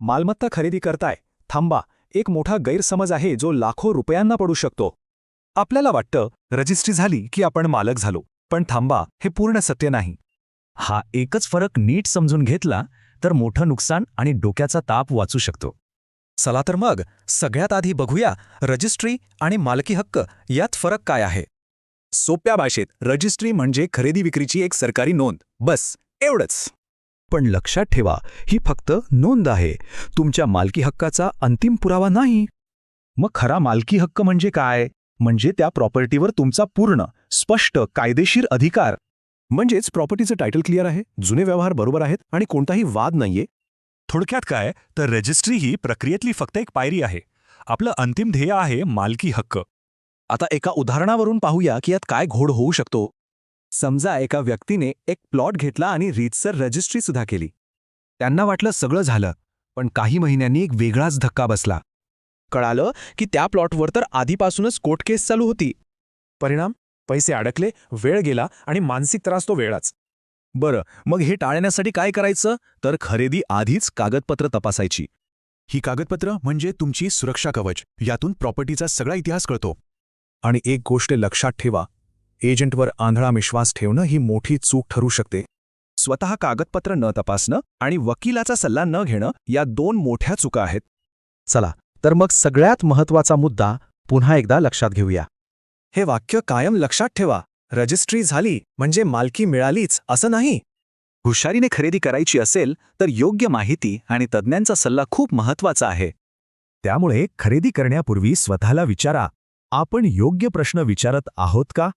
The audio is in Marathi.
मालमत्ता खरेदी करताय, थांबा. एक मोठा गैरसमज आहे जो लाखो रुपयांना पडू शकतो. आपल्याला वाटतं रजिस्ट्री झाली की आपण मालक झालो, पण थांबा, हे पूर्ण सत्य नाही. हा एकच फरक नीट समजून घेतला तर मोठं नुकसान आणि डोक्याचा ताप वाचू शकतो. चला तर मग सगळ्यात आधी बघूया रजिस्ट्री आणि मालकी हक्क यात फरक काय आहे. सोप्या भाषेत रजिस्ट्री म्हणजे खरेदी विक्रीची एक सरकारी नोंद, बस एवढंच. पण लक्षात ठेवा, ही फक्त नोंद आहे, तुमच्या मालकी हक्काचा अंतिम पुरावा नाही. मग खरा मालकी हक्क म्हणजे काय? म्हणजे त्या प्रॉपर्टीवर तुमचा पूर्ण, स्पष्ट, कायदेशीर अधिकार. म्हणजेच प्रॉपर्टीचं टायटल क्लिअर आहे, जुने व्यवहार बरोबर आहेत आणि कोणताही वाद नाहीये. थोडक्यात काय तर रजिस्ट्री ही प्रक्रियेतली फक्त एक पायरी आहे. आपलं अंतिम ध्येय आहे मालकी हक्क. आता एका उदाहरणावरून पाहूया की यात काय घोड होऊ शकतो. समजा एका व्यक्तीने एक प्लॉट घेतला आणि रीतसर रजिस्ट्री सुद्धा केली. त्यांना वाटलं सगळं झालं, पण काही महिन्यांनी एक वेगळाच धक्का बसला. कळालं की त्या प्लॉटवर तर आधीपासूनच कोर्ट केस चालू होती. परिणाम, पैसे अडकले, वेळ गेला आणि मानसिक त्रास तो वेळाच. बरं, मग हे टाळण्यासाठी काय करायचं? तर खरेदी आधीच कागदपत्र तपासायची. ही कागदपत्र म्हणजे तुमची सुरक्षा कवच. यातून प्रॉपर्टीचा सगळा इतिहास कळतो. आणि एक गोष्ट लक्षात ठेवा, एजंटवर आंधळा विश्वास ठेवणं ही मोठी चूक ठरू शकते. स्वतः कागदपत्र न तपासणं आणि वकिलाचा सल्ला न घेणं या 2 मोठ्या चुका आहेत. चला तर मग सगळ्यात महत्त्वाचा मुद्दा पुन्हा एकदा लक्षात घेऊया. हे वाक्य कायम लक्षात ठेवा. रजिस्ट्री झाली म्हणजे मालकी मिळालीच असं नाही. हुशारीने खरेदी करायची असेल तर योग्य माहिती आणि तज्ज्ञांचा सल्ला खूप महत्त्वाचा आहे. त्यामुळे खरेदी करण्यापूर्वी स्वतःला विचारा, आपण योग्य प्रश्न विचारत आहोत का?